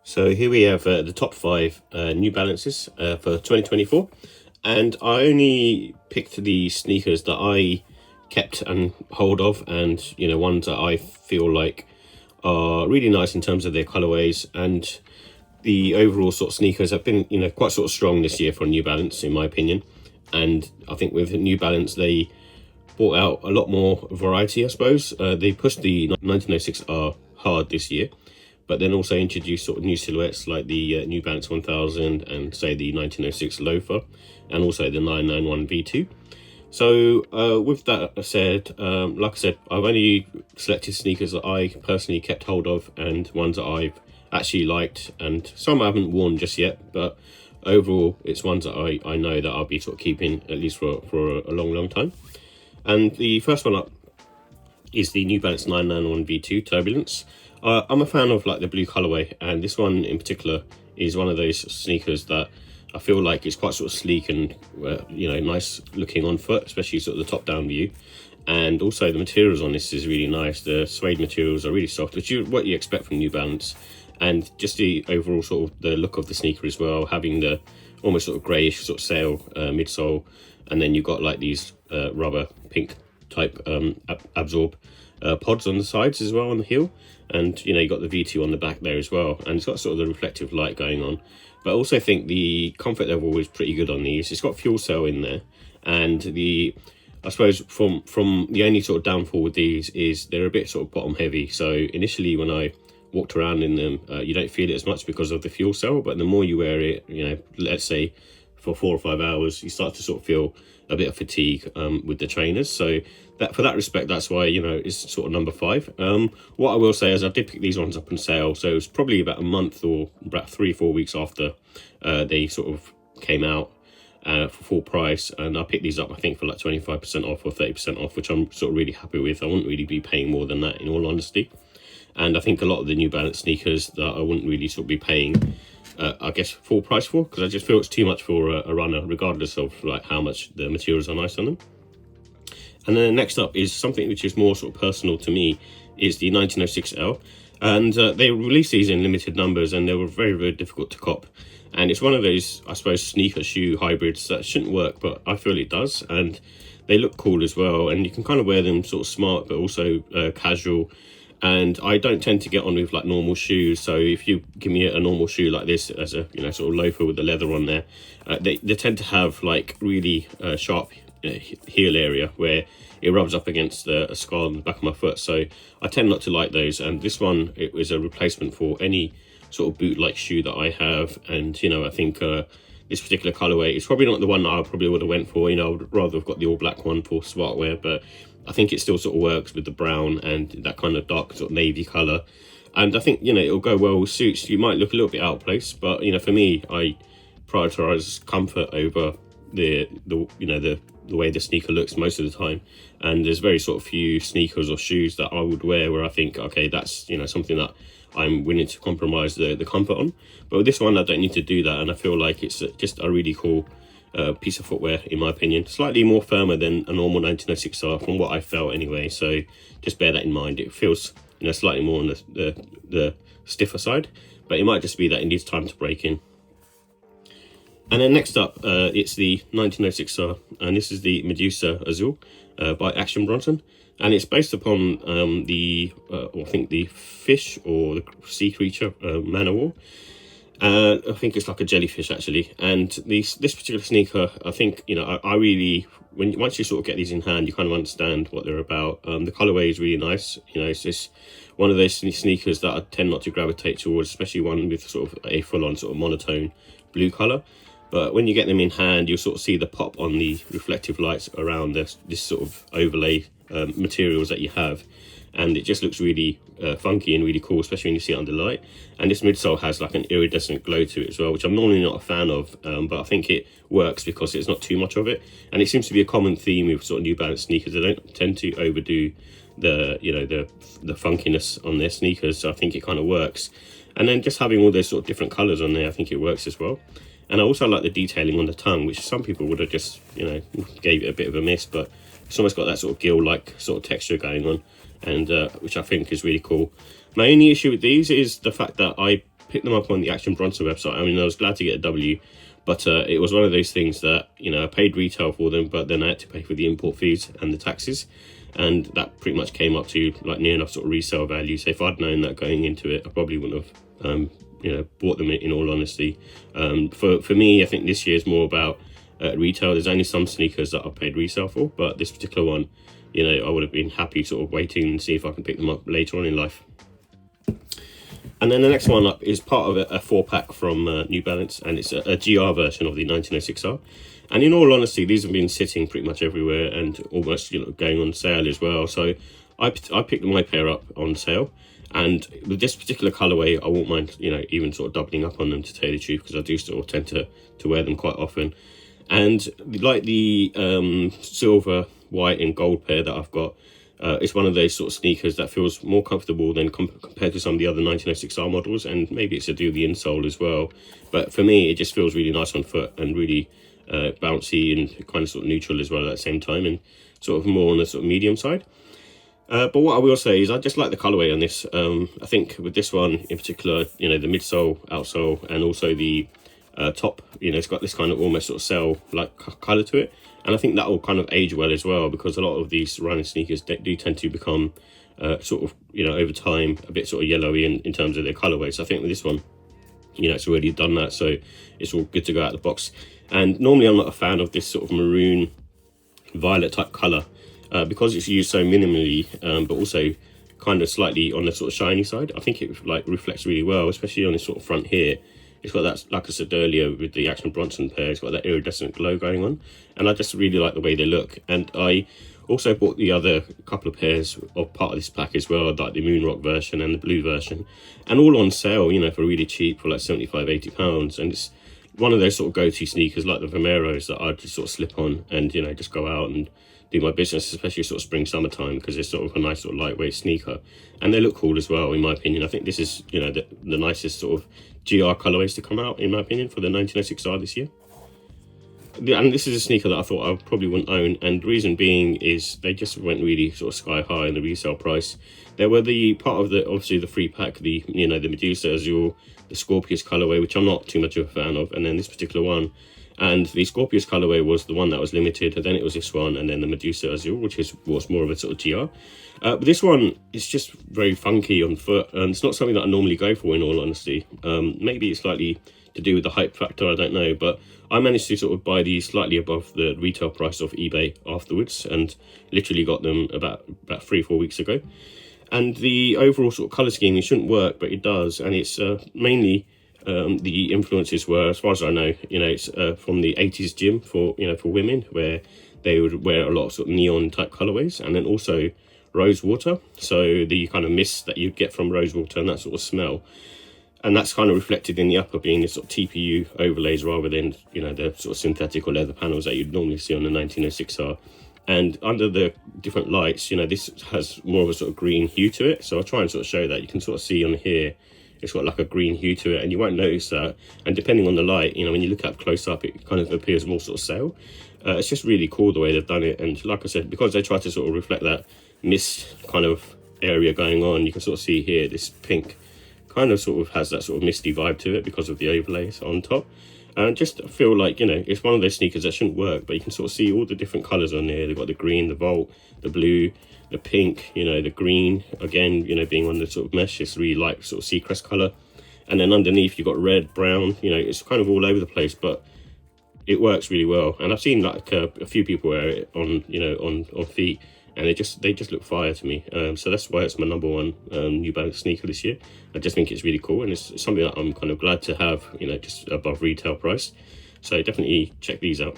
So here we have the top 5 New Balances for 2024, and I only picked the sneakers that I kept and hold of, and ones that I feel like are really nice in terms of their colorways, and the overall sort of sneakers have been quite sort of strong this year for New Balance in my opinion. And I think with New Balance they brought out a lot more variety, I suppose. They pushed the 1906R hard this year, but then also introduced sort of new silhouettes like the New Balance 1000 and say the 1906 Loafer, and also the 991 V2. So with that said, like I said, I've only selected sneakers that I personally kept hold of and ones that I've actually liked, and some I haven't worn just yet, but overall it's ones that I know that I'll be sort of keeping at least for a long time. And the first one up is the New Balance 991 V2 Turbulence. I'm a fan of like the blue colorway, and this one in particular is one of those sneakers that I feel like it's quite sort of sleek and nice looking on foot, especially sort of the top down view. And also the materials on this is really nice. The suede materials are really soft, which is what you expect from New Balance. And just the overall sort of the look of the sneaker as well, having the almost sort of greyish sort of sail midsole, and then you've got like these rubber pink type absorb pods on the sides as well on the heel, and you got the V2 on the back there as well, and it's got sort of the reflective light going on. But I also think the comfort level is pretty good on these. It's got fuel cell in there, and I suppose from the only sort of downfall with these is they're a bit sort of bottom heavy. So initially when I walked around in them, you don't feel it as much because of the fuel cell, but the more you wear it, let's say for 4 or 5 hours, you start to sort of feel a bit of fatigue with the trainers. So that for that respect, that's why it's sort of number 5. What I will say is I did pick these ones up on sale, so it was probably about a month or about 3-4 weeks after they sort of came out for full price, and I picked these up I think for like 25% off or 30% off, which I'm sort of really happy with. I wouldn't really be paying more than that in all honesty. And I think a lot of the New Balance sneakers that I wouldn't really sort of be paying I guess full price for, because I just feel it's too much for a runner, regardless of like how much the materials are nice on them. And then next up is something which is more sort of personal to me, is the 1906L. And they released these in limited numbers, and they were very difficult to cop. And it's one of those, I suppose, sneaker shoe hybrids that shouldn't work, but I feel it does. And they look cool as well, and you can kind of wear them sort of smart but also casual. And I don't tend to get on with like normal shoes, so if you give me a normal shoe like this as a sort of loafer with the leather on there, they tend to have like really sharp heel area where it rubs up against a skull on the back of my foot. So I tend not to like those, and this one, it was a replacement for any sort of boot like shoe that I have. And I think this particular colorway is probably not the one that I probably would have went for. I would rather have got the all black one for smart wear, but I think it still sort of works with the brown and that kind of dark sort of navy color. And I think it'll go well with suits. You might look a little bit out of place, but for me, I prioritize comfort over the way the sneaker looks most of the time. And there's very sort of few sneakers or shoes that I would wear where I think, okay, that's something that I'm willing to compromise the comfort on. But with this one, I don't need to do that, and I feel like it's just a really cool piece of footwear in my opinion. Slightly more firmer than a normal 1906R from what I felt anyway, so just bear that in mind. It feels slightly more on the stiffer side, but it might just be that it needs time to break in. And then next up, it's the 1906R, and this is the Medusa Azul by Action Bronson, and it's based upon I think the fish or the sea creature man o' war. I think it's like a jellyfish actually. And this particular sneaker, I think I really, once you sort of get these in hand, you kind of understand what they're about. The colorway is really nice. It's just one of those sneakers that I tend not to gravitate towards, especially one with sort of a full-on sort of monotone blue color. But when you get them in hand, you'll sort of see the pop on the reflective lights around this sort of overlay materials that you have. And it just looks really funky and really cool, especially when you see it under light. And this midsole has like an iridescent glow to it as well, which I'm normally not a fan of, but I think it works because it's not too much of it. And it seems to be a common theme with sort of New Balance sneakers. They don't tend to overdo the funkiness on their sneakers, so I think it kind of works. And then just having all those sort of different colors on there, I think it works as well. And I also like the detailing on the tongue, which some people would have just gave it a bit of a miss, but it's almost got that sort of gill-like sort of texture going on, and which I think is really cool. My only issue with these is the fact that I picked them up on the Action Bronson website. I mean, I was glad to get a W, but it was one of those things that, you know, I paid retail for them, but then I had to pay for the import fees and the taxes, and that pretty much came up to like near enough sort of resale value. So if I'd known that going into it, I probably wouldn't have you know, bought them in all honesty. For me, I think this year is more about retail. There's only some sneakers that I paid resale for, but this particular one, you know, I would have been happy sort of waiting and see if I can pick them up later on in life. And then the next one up is part of a 4-pack from New Balance, and it's a GR version of the 1906R. And in all honesty, these have been sitting pretty much everywhere and almost, you know, going on sale as well. So I picked my pair up on sale, and with this particular colorway, I won't mind, you know, even sort of doubling up on them, to tell you the truth, because I do sort of tend to wear them quite often. And like the silver, white and gold pair that I've got, it's one of those sort of sneakers that feels more comfortable than compared to some of the other 1906R models, and maybe it's to do with the insole as well. But for me, it just feels really nice on foot and really bouncy and kind of sort of neutral as well at the same time, and sort of more on the sort of medium side. But what I will say is I just like the colorway on this. I think with this one in particular, you know, the midsole, outsole, and also the top, you know, it's got this kind of almost sort of sail-like color to it. And I think that will kind of age well as well, because a lot of these running sneakers do tend to become sort of, you know, over time a bit sort of yellowy in terms of their colorway. So I think with this one, you know, it's already done that, so it's all good to go out of the box. And normally I'm not a fan of this sort of maroon violet type color because it's used so minimally, but also kind of slightly on the sort of shiny side. I think it like reflects really well, especially on this sort of front here. It's got that, like I said earlier, with the Action Bronson pair, it's got that iridescent glow going on, and I just really like the way they look. And I also bought the other couple of pairs of part of this pack as well, like the Moonrock version and the blue version, and all on sale, you know, for really cheap, for like 75, 80 pounds. And it's one of those sort of go-to sneakers like the Vomeros that I just sort of slip on and, you know, just go out and do my business, especially sort of spring, summertime, because it's sort of a nice sort of lightweight sneaker, and they look cool as well, in my opinion. I think this is, you know, the nicest sort of GR colorways to come out, in my opinion, for the 1906R this year. And this is a sneaker that I thought I probably wouldn't own, and the reason being is they just went really sort of sky high in the resale price. There were the part of the, obviously the 3-pack, the, you know, the Medusa, Azul, the Scorpius colorway, which I'm not too much of a fan of, and then this particular one. And the Scorpius colorway was the one that was limited, and then it was this one, and then the Medusa Azul, which was more of a sort of GR. But this one is just very funky on foot, and it's not something that I normally go for, in all honesty. Maybe it's slightly to do with the hype factor, I don't know, but I managed to sort of buy these slightly above the retail price off eBay afterwards, and literally got them about 3 or 4 weeks ago. And the overall sort of colour scheme, it shouldn't work, but it does, and it's mainly the influences were, as far as I know, you know, it's from the 80s gym for, you know, for women, where they would wear a lot of sort of neon type colorways, and then also Rosewater, so the kind of mist that you get from Rosewater and that sort of smell, and that's kind of reflected in the upper being the sort of TPU overlays rather than, you know, the sort of synthetic or leather panels that you'd normally see on the 1906R. And under the different lights, you know, this has more of a sort of green hue to it, so I'll try and sort of show that. You can sort of see on here it's got like a green hue to it, and you won't notice that. And depending on the light, you know, when you look up close up, it kind of appears more sort of sail. It's just really cool the way they've done it. And like I said, because they try to sort of reflect that mist kind of area going on, you can sort of see here this pink kind of sort of has that sort of misty vibe to it because of the overlays on top. And just feel like, you know, it's one of those sneakers that shouldn't work, but you can sort of see all the different colors on there. They've got the green, the Volt, the blue, the pink, you know, the green, again, you know, being on the sort of mesh, it's really like sort of Seacrest color. And then underneath you've got red, brown, you know, it's kind of all over the place, but it works really well. And I've seen like a few people wear it on, you know, on feet, and they just look fire to me. So that's why it's my #1 New Balance sneaker this year. I just think it's really cool, and it's something that I'm kind of glad to have, you know, just above retail price. So definitely check these out.